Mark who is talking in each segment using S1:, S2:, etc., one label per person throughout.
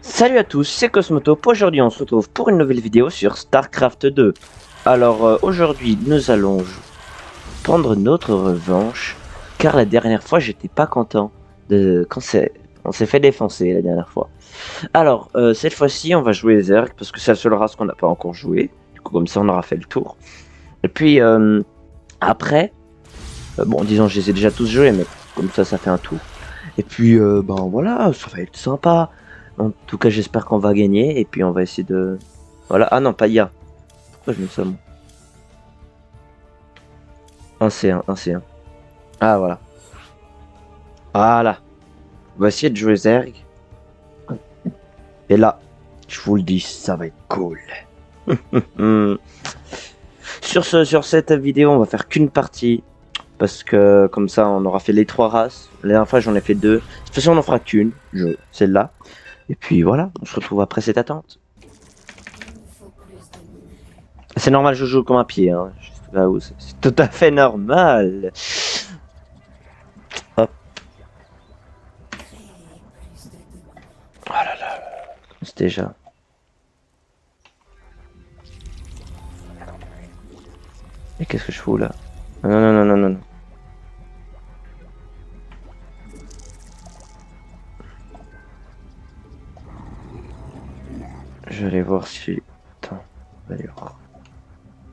S1: Salut à tous, c'est Cosmotop. Aujourd'hui, on se retrouve pour une nouvelle vidéo sur StarCraft 2. Alors, aujourd'hui, nous allons prendre notre revanche, car la dernière fois, j'étais pas content de on s'est fait défoncer la dernière fois. Alors, cette fois-ci, on va jouer Zerg, parce que c'est la seule race qu'on n'a pas encore joué. Du coup, comme ça, on aura fait le tour. Et puis, après, bon, disons, je les ai déjà tous joués, mais comme ça fait un tour. Et puis, ben voilà, ça va être sympa. En tout cas, j'espère qu'on va gagner. Et puis, on va essayer de... Voilà. Ah non, pas IA. Pourquoi je mets ça, moi? Un C1, un C1. Ah, voilà. Voilà. On va essayer de jouer Zerg. Et là, je vous le dis, ça va être cool. Sur cette vidéo, on va faire qu'une partie. Parce que, comme ça, on aura fait les 3 races. La dernière fois, j'en ai fait 2. De toute façon, on n'en fera qu'une. Celle-là. Et puis, voilà. On se retrouve après cette attente. C'est normal, je joue comme un pied, hein. C'est tout à fait normal. Hop. Oh là là. C'est déjà. Et qu'est-ce que je fous là? Non, non, non, non, non, non. Je vais aller voir si... Attends, on va aller voir.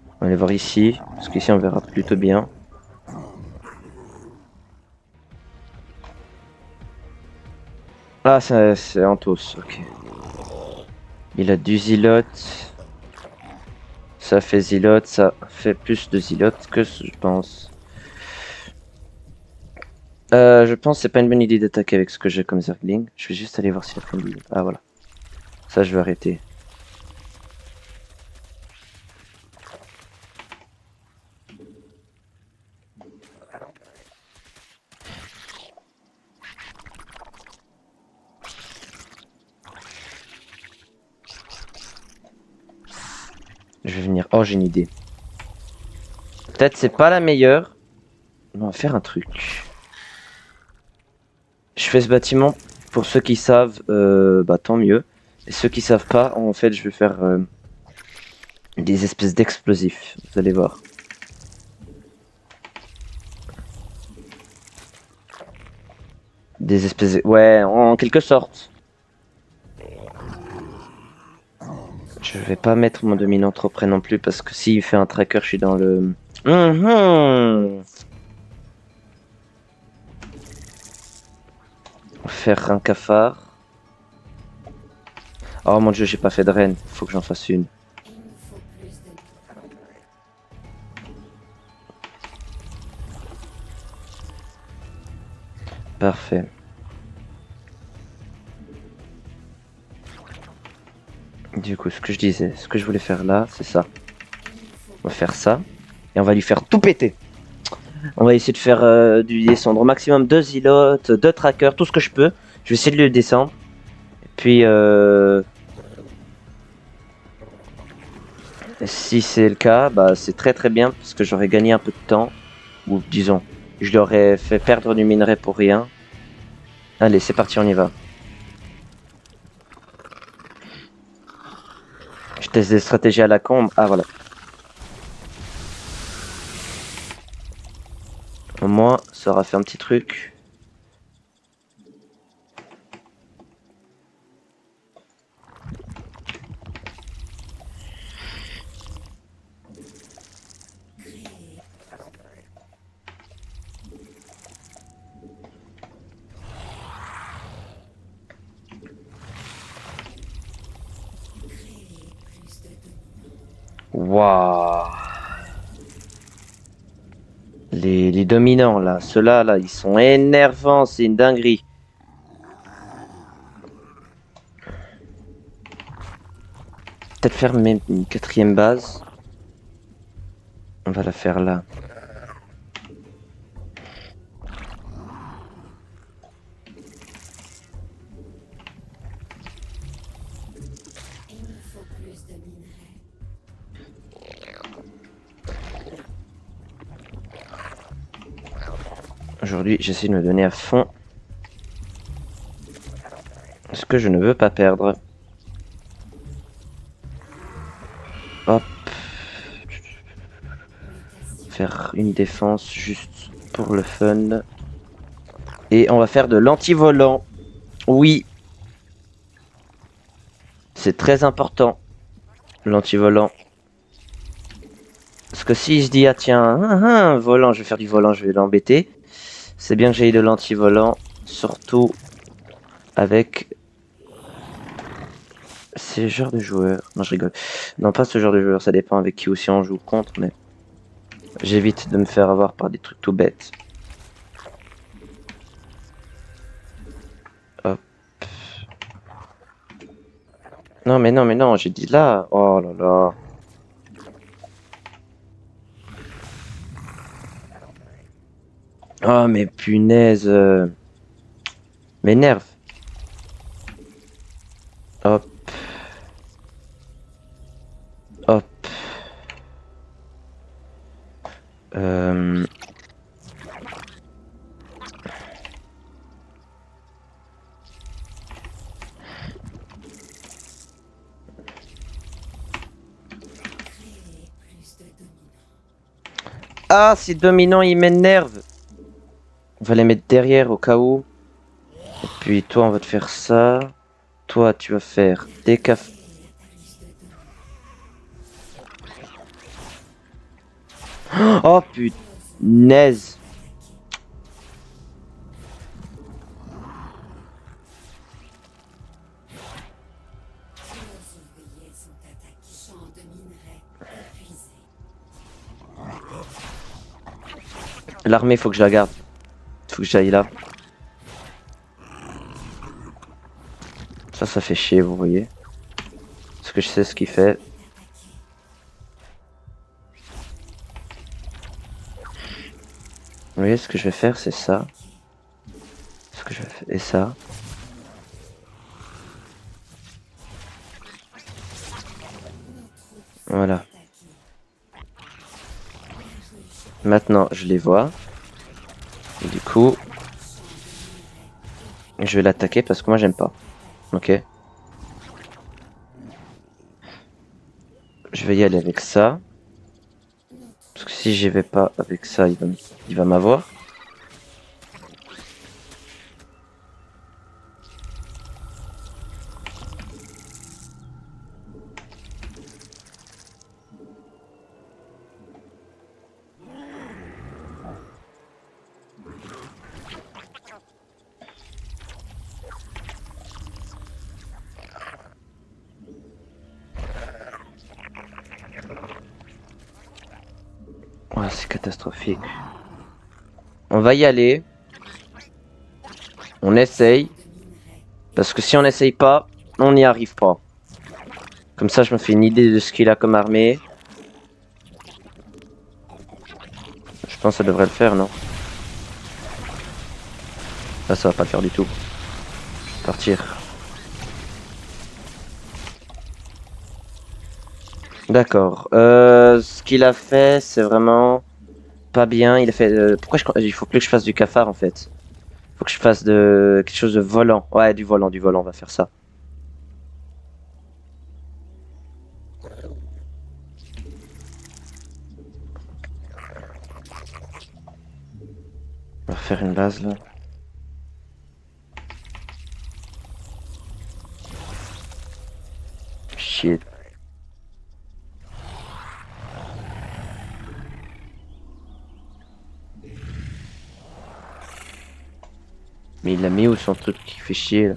S1: On va aller voir ici, parce qu'ici on verra plutôt bien. Ah, c'est Anthos, ok. Il a du zilote. Ça fait zilote, ça fait plus de zilote que je pense. Je pense que c'est pas une bonne idée d'attaquer avec ce que j'ai comme Zergling. Je vais juste aller voir si la fin de... Ah voilà. Ça je vais arrêter. Je vais venir. Oh, j'ai une idée. Peut-être c'est pas la meilleure. On va faire un truc. Je fais ce bâtiment pour ceux qui savent, bah tant mieux. Et ceux qui savent pas, en fait, je vais faire des espèces d'explosifs. Vous allez voir. Des espèces, ouais, en quelque sorte. Je vais pas mettre mon dominant trop près non plus parce que s'il fait un tracker, je suis dans le. Faire un cafard. Oh mon dieu, j'ai pas fait de reine. Faut que j'en fasse une. Parfait. Du coup, ce que je disais, ce que je voulais faire là, c'est ça. On va faire ça. Et on va lui faire tout péter. On va essayer de faire du descendre au maximum 2 zilotes, 2 trackers, tout ce que je peux. Je vais essayer de le descendre. Et puis, si c'est le cas, bah, c'est très très bien parce que j'aurais gagné un peu de temps. Ou disons, je leur ai fait perdre du minerai pour rien. Allez, c'est parti, on y va. Je teste des stratégies à la con. Ah voilà. Au moins, ça aura fait un petit truc. Waouh. Les dominants là, ceux-là là, ils sont énervants, c'est une dinguerie. Peut-être faire même une 4e base. On va la faire là. Aujourd'hui, j'essaie de me donner à fond. Parce que je ne veux pas perdre. Hop. Faire une défense juste pour le fun. Et on va faire de l'anti-volant. Oui. C'est très important. L'anti-volant. Parce que si je dis, ah tiens, volant, je vais faire du volant, je vais l'embêter. C'est bien que j'aille de l'anti-volant. Surtout avec ces genres de joueurs. Non, je rigole. Non, pas ce genre de joueur, ça dépend avec qui aussi on joue contre, mais j'évite de me faire avoir par des trucs tout bêtes. Hop. Non, mais non, mais non, j'ai dit là. Oh là là. Oh, mais punaise. M'énerve. Hop. Hop. Euh... Ah, ces dominants, ils m'énervent. On va les mettre derrière au cas où. Et puis toi, on va te faire ça. Toi, tu vas faire des cafés. Oh punaise. L'armée, faut que je la garde. Faut que j'aille là. Ça fait chier, vous voyez. Parce que je sais ce qu'il fait. Vous voyez, ce que je vais faire, c'est ça. Ce que je vais faire, et ça. Voilà. Maintenant, je les vois. Et du coup, je vais l'attaquer parce que moi, j'aime pas. Ok. Je vais y aller avec ça. Parce que si j'y vais pas avec ça, il va m'avoir. Ouais, c'est catastrophique. On va y aller. On essaye. Parce que si on n'essaye pas, on n'y arrive pas. Comme ça, je me fais une idée de ce qu'il a comme armée. Je pense que ça devrait le faire, non? Là, ça va pas le faire du tout. Partir. D'accord. Ce qu'il a fait, c'est vraiment pas bien. Il a fait. Pourquoi il faut plus que je fasse du cafard en fait. Faut que je fasse de quelque chose de volant. Ouais, du volant, du volant. On va faire ça. On va faire une base là. Shit. Mais il a mis où son truc qui fait chier là?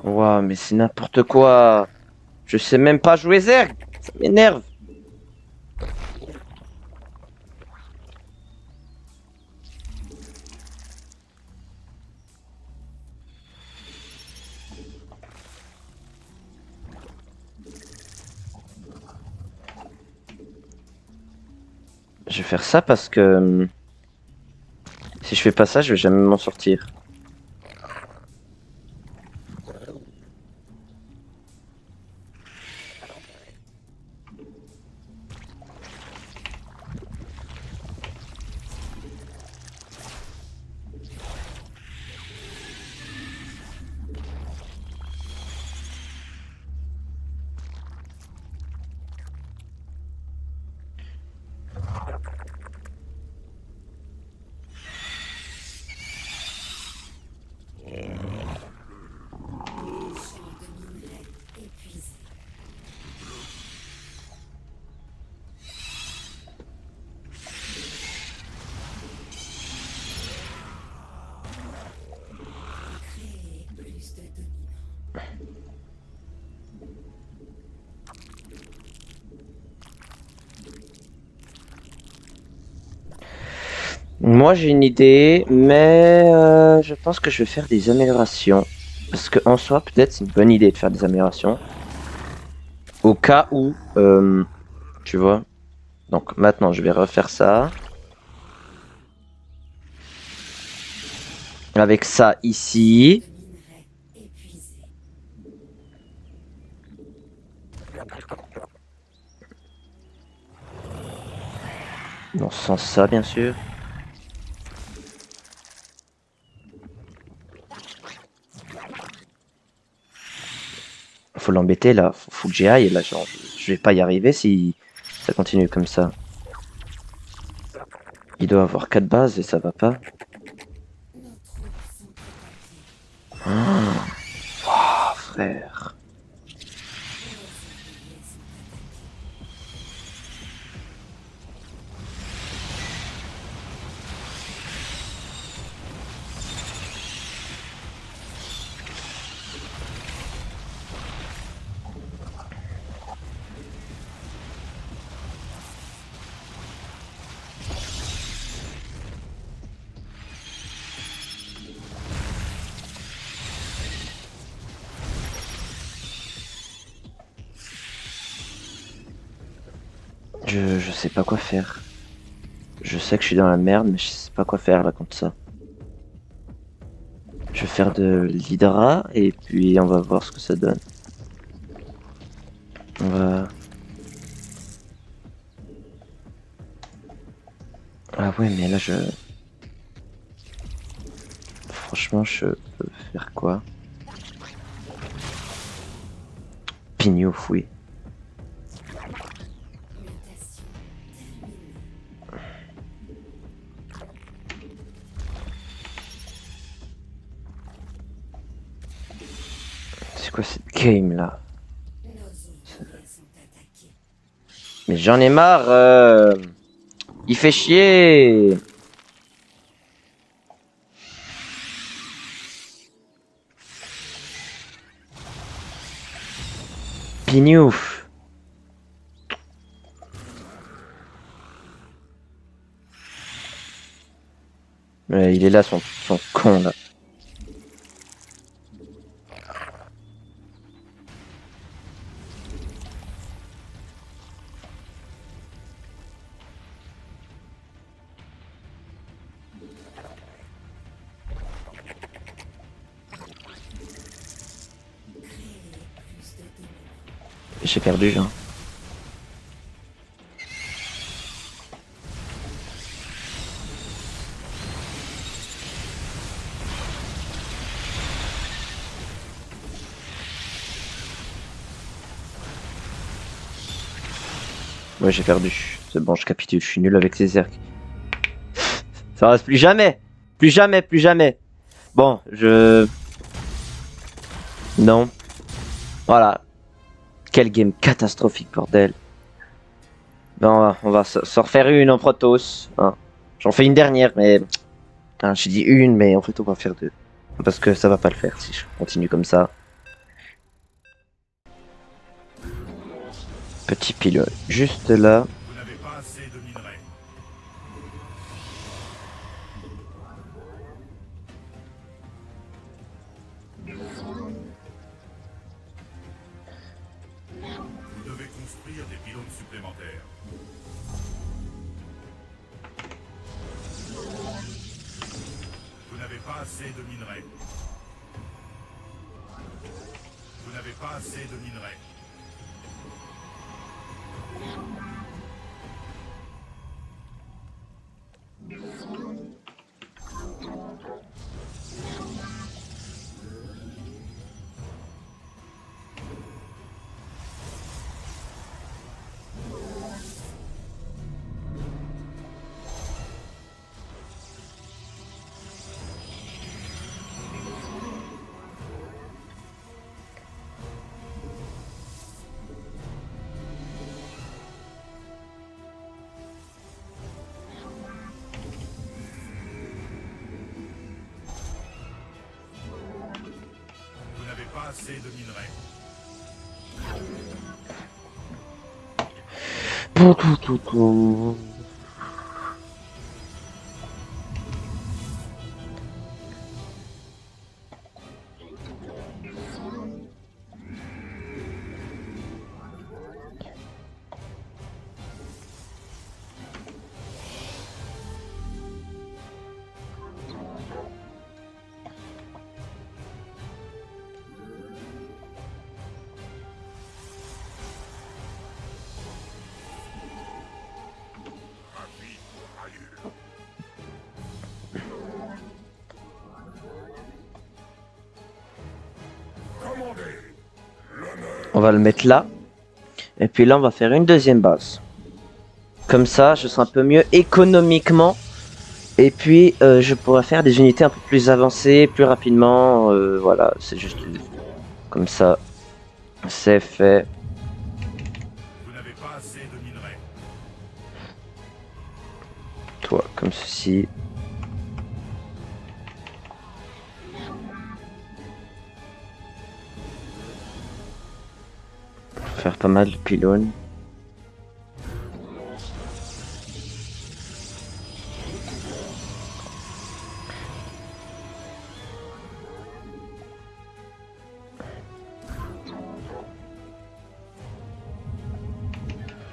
S1: Ouah, mais c'est n'importe quoi. Je sais même pas jouer Zerg. Ça m'énerve. vais faire ça parce que si je fais pas ça, je vais jamais m'en sortir. Moi j'ai une idée, mais je pense que je vais faire des améliorations. Parce que en soi, peut-être c'est une bonne idée de faire des améliorations. Au cas où, tu vois. Donc maintenant je vais refaire ça. Avec ça ici. Non, sans ça bien sûr. Faut l'embêter là, faut que j'y aille là, genre, je vais pas y arriver si ça continue comme ça. Il doit avoir 4 bases et ça va pas. Ah, frère. Je sais pas quoi faire. Je sais que je suis dans la merde, mais je sais pas quoi faire là contre ça. Je vais faire de l'hydra et puis on va voir ce que ça donne. On va... Ah ouais, mais là je... Franchement, je peux faire quoi? Pignouf, oui. C'est quoi cette game là? Mais j'en ai marre, il fait chier. Pignouf. Il est là son con là. J'ai perdu, hein. Ouais, j'ai perdu. C'est bon, je capitule, je suis nul avec ces ergs. Ça reste plus jamais. Plus jamais, plus jamais. Bon, je... Non. Voilà. Quel game catastrophique, bordel. Ben, on va se refaire une en Protoss. Hein. J'en fais une dernière, mais... Hein, j'ai dit une, mais en fait, on va faire deux. Parce que ça va pas le faire si je continue comme ça. Petit pilote, juste là.
S2: Vous n'avez pas assez de minerais. Vous devez construire des pylônes supplémentaires. assez de minerais. Vous n'avez pas assez de minerais. Vous n'avez pas assez de minerais.
S1: On va le mettre là. Et puis là, on va faire une deuxième base. Comme ça, je serai un peu mieux économiquement. Et puis, je pourrai faire des unités un peu plus avancées, plus rapidement. Voilà, c'est juste comme ça. C'est fait.
S2: Vous n'avez pas assez de minerais.
S1: Toi, comme ceci. Faire pas mal de pylônes.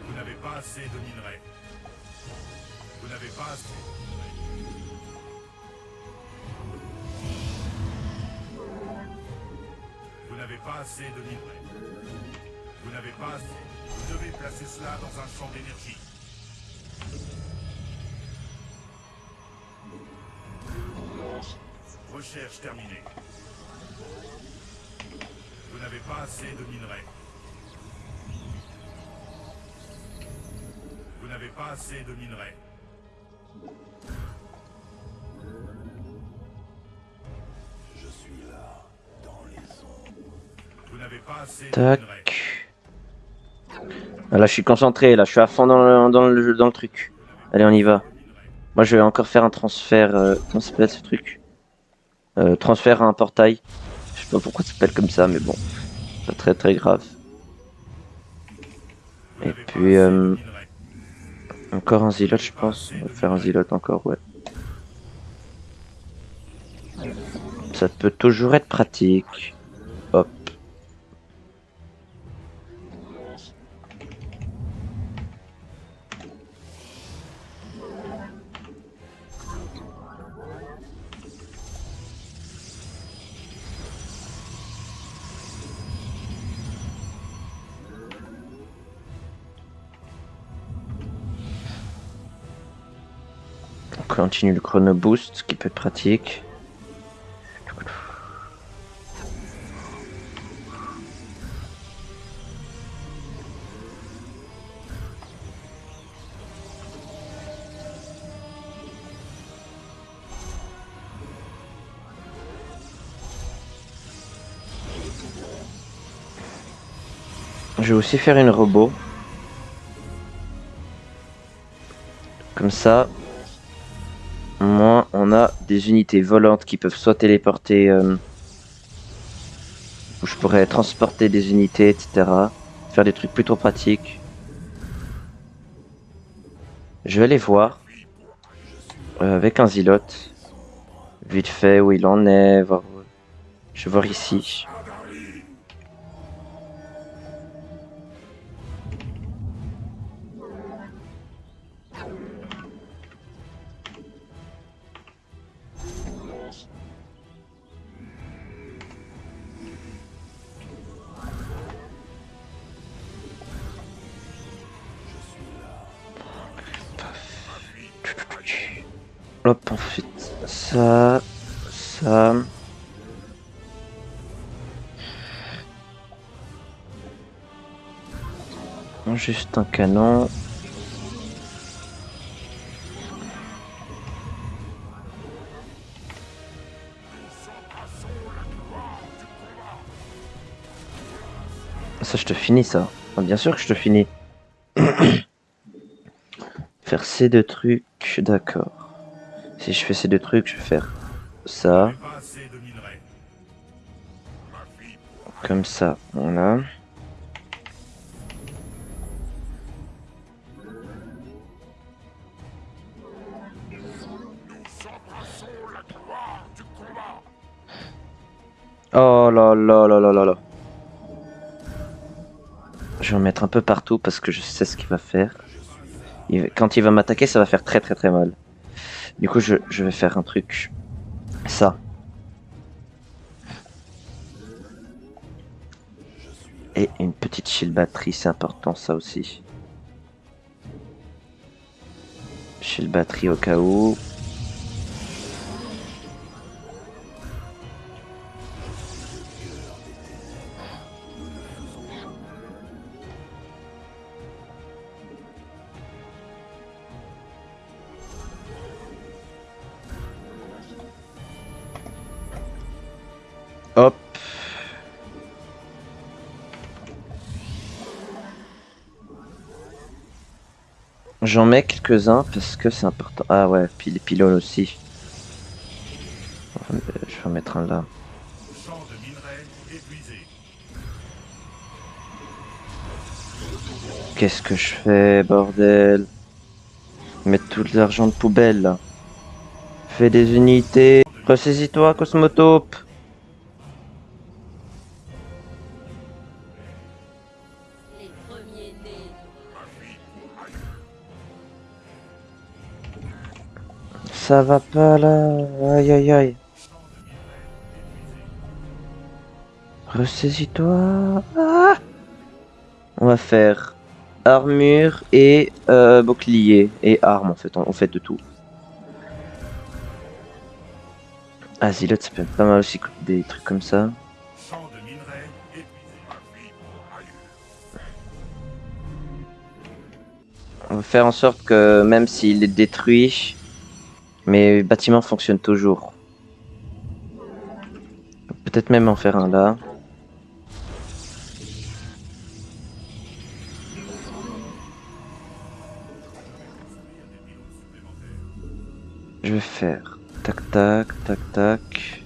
S2: Vous n'avez pas assez de minerais. Vous n'avez pas assez. Vous n'avez pas assez de minerais. Vous n'avez pas assez. Vous devez placer cela dans un champ d'énergie. Recherche terminée. Vous n'avez pas assez de minerais. Vous n'avez pas assez de minerais. Je suis là, dans les ombres. Vous n'avez pas assez de
S1: Tac.
S2: minerais.
S1: Ah, là, je suis concentré. Là, je suis à fond dans le truc. Allez, on y va. Moi, je vais encore faire un transfert. Comment ça s'appelle ce truc? Transfert à un portail. Je sais pas pourquoi ça s'appelle comme ça, mais bon. Pas très très grave. Et puis, encore un zilot, je pense. On va faire un zilot encore, ouais. Ça peut toujours être pratique. Hop. On continue le chrono boost, qui peut être pratique. Je vais aussi faire une robot. Comme ça, au moins on a des unités volantes qui peuvent soit téléporter, où je pourrais transporter des unités, etc. Faire des trucs plutôt pratiques. Je vais aller voir avec un zilote. Vite fait où il en est. Voir... Je vais voir ici. Hop, ensuite ça, ça. Juste un canon. Ça, je te finis ça. Ah, bien sûr que je te finis. Faire ces deux trucs, d'accord. Si je fais ces deux trucs, je vais faire ça.
S2: Pas assez de minerais.
S1: Comme ça, voilà. Oh là là là là là là. Je vais en mettre un peu partout parce que je sais ce qu'il va faire. Quand il va m'attaquer, ça va faire très très très mal. Du coup, je vais faire un truc. Ça. Et une petite shield batterie, c'est important ça aussi. Shield batterie au cas où. Hop. J'en mets quelques-uns parce que c'est important. Ah ouais, puis les pylônes aussi. Je vais en mettre un là.
S2: Champ de minerais épuisé.
S1: Qu'est-ce que je fais, bordel? Mettre tout l'argent de poubelle là. Fais des unités. Ressaisis-toi, Cosmotope.
S3: Les premiers-nés.
S1: Ça va pas là. Aïe aïe aïe. Ressaisis-toi. Ah, on va faire armure et bouclier. Et arme en fait. On fait de tout. Aziloth, ça peut être pas mal aussi des trucs comme ça.
S2: Champ de minerais épuisé.
S1: On va faire en sorte que même s'il est détruit, mes bâtiments fonctionnent toujours. Peut-être même en faire un là. Je vais faire tac tac tac tac.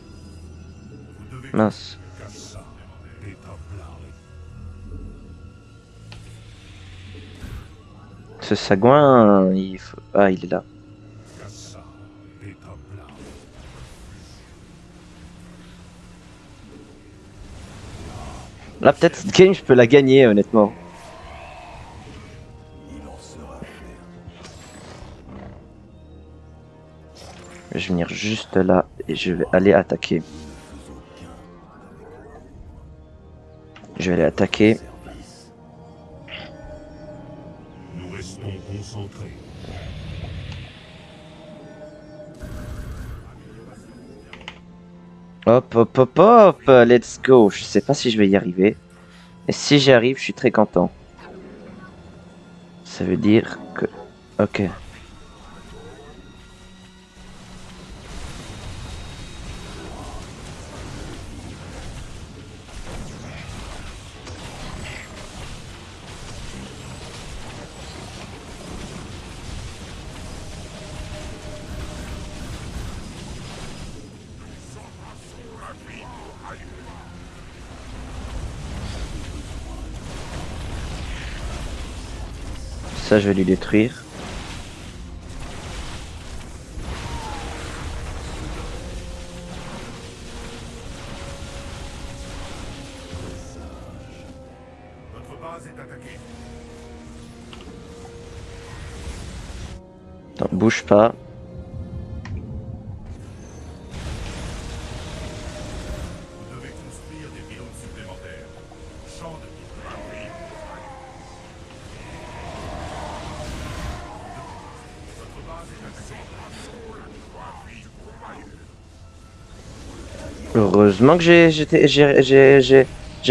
S1: Mince. Ce sagouin, il faut... Ah, il est là. Là, peut-être cette game, je peux la gagner, honnêtement. Je vais venir juste là et je vais aller attaquer. Je vais aller attaquer.
S2: Nous restons concentrés.
S1: Hop, hop, hop, hop, let's go. Je sais pas si je vais y arriver. Et si j'y arrive, je suis très content. Ça veut dire que... Ok. Ça, je vais lui détruire.
S2: Notre base est attaquée.
S1: Attends, bouge pas.
S2: Vous devez construire des pylônes supplémentaires. Champ de minerais. Notre base est attaquée.
S1: Heureusement que j'ai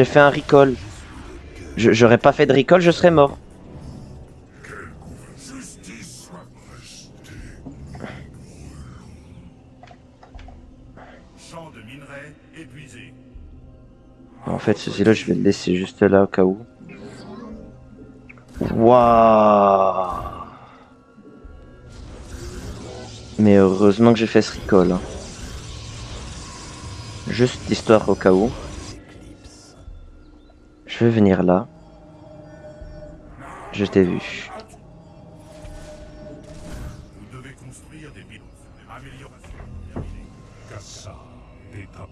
S1: fait un recall. J'aurais pas fait de recall, je serais mort.
S2: Justice soit prestée. Champ de minerais épuisé.
S1: En fait, ceci-là, je vais le laisser juste là au cas où. Waouh! Mais heureusement que j'ai fait ce recall. Hein. Juste l'histoire au cas où. Je vais venir là. Je t'ai vu.
S2: Vous devez construire des pilotes. Amélioration terminée. Cassa des tables.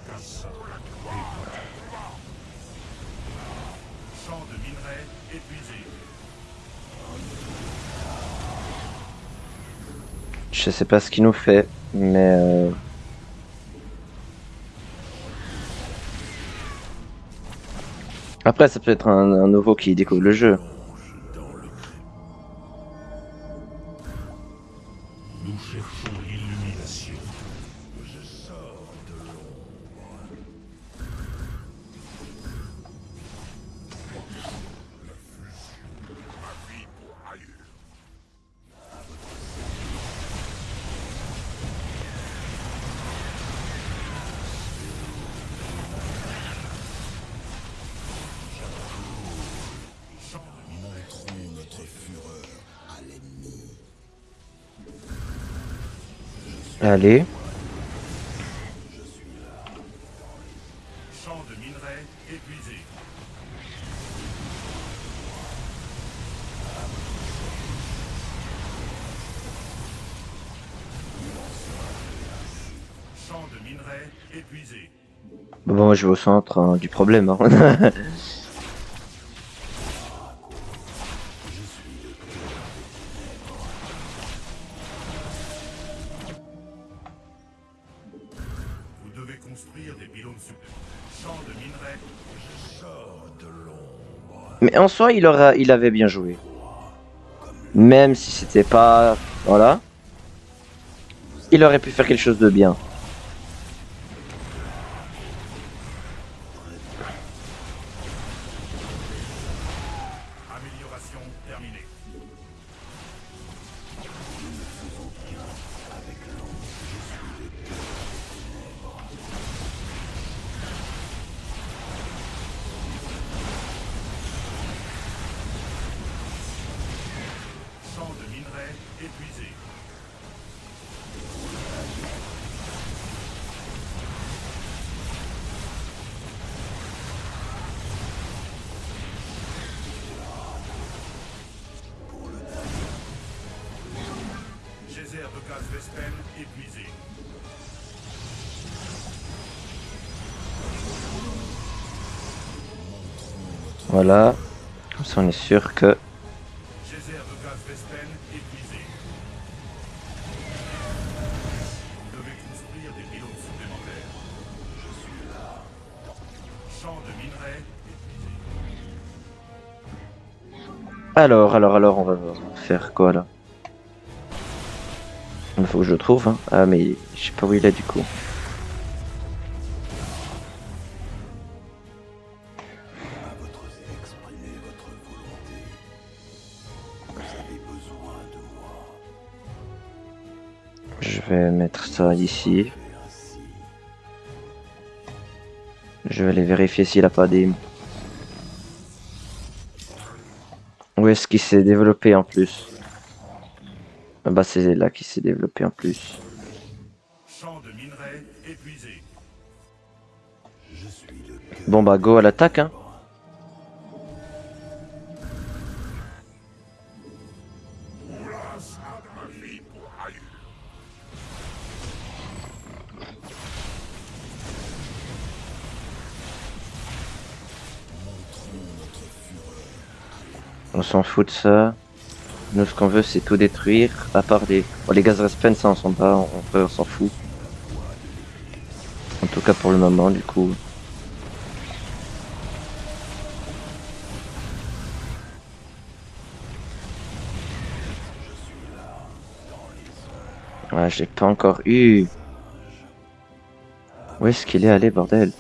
S2: Cassa des tables. Champ de minerais épuisé.
S1: Je sais pas ce qu'il nous fait, mais après, ça peut être un nouveau qui découvre le jeu.
S2: Nous cherchons l'illumination. Je sors de l'ombre. Ma vie pour ailleurs. Montrons notre fureur à l'ennemi.
S1: Allez.
S2: Champ de minerais épuisé. Champ de minerais épuisé.
S1: Bon, je vais au centre hein, du problème. Hein.
S2: Vous devez construire des pylônes supplémentaires. Champ de minerais. Je sors de l'ombre.
S1: Mais en soi, il avait bien joué. Même si c'était pas... Voilà. Il aurait pu faire quelque chose de bien.
S2: Amélioration terminée. Champ de minerais épuisé. Geyser de gaz Vespen épuisé.
S1: Voilà. Comme ça, on est sûr que...
S2: Geyser de gaz Vespen épuisé. Vous devez construire des pylônes supplémentaires. Je suis là. Champ de minerais épuisé.
S1: Alors, on va faire quoi là? Il faut que je le trouve. Hein. Ah, mais je sais pas où il est du coup.
S2: À votre exprimer votre volonté. Vous avez besoin de moi.
S1: Je vais mettre ça ici.
S2: Faites ainsi.
S1: Je vais aller vérifier s'il a pas des... Où est-ce qu'il s'est développé en plus? Ah bah c'est là qu'il s'est développé en plus.
S2: Champ de minerais épuisé. Je suis le cœur.
S1: Bon bah go à l'attaque hein. On s'en fout de ça. Nous ce qu'on veut c'est tout détruire. À part les... Bon, les gaz Respen ça on s'en bat, on s'en fout. En tout cas pour le moment du coup. Ah, j'ai pas encore eu. Où est-ce qu'il est allé, bordel?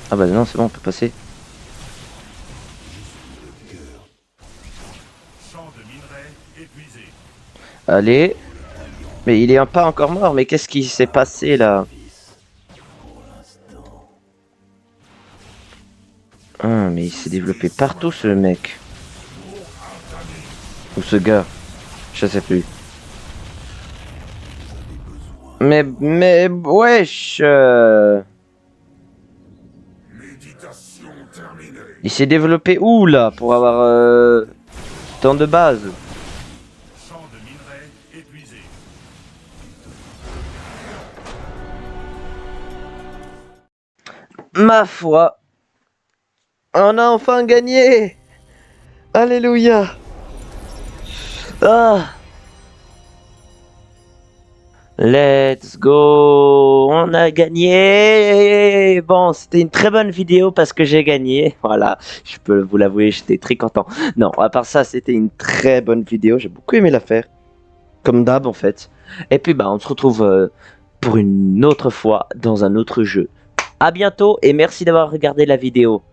S1: Ah bah non, c'est bon, on peut passer.
S2: Champ de minerais épuisé.
S1: Allez. Mais il est pas encore mort, mais qu'est-ce qui s'est passé là? Ah, mais il s'est développé partout ce mec. Ou ce gars. Je sais plus. Mais, wesh.
S2: Méditation terminée.
S1: Il s'est développé où là pour avoir tant de base?
S2: Champ de minerais épuisé.
S1: Ma foi, on a enfin gagné! Alléluia! Ah! Let's go! On a gagné! Bon, c'était une très bonne vidéo parce que j'ai gagné. Voilà, je peux vous l'avouer, j'étais très content. Non, à part ça, c'était une très bonne vidéo. J'ai beaucoup aimé la faire. Comme d'hab, en fait. Et puis, bah, on se retrouve pour une autre fois dans un autre jeu. À bientôt et merci d'avoir regardé la vidéo.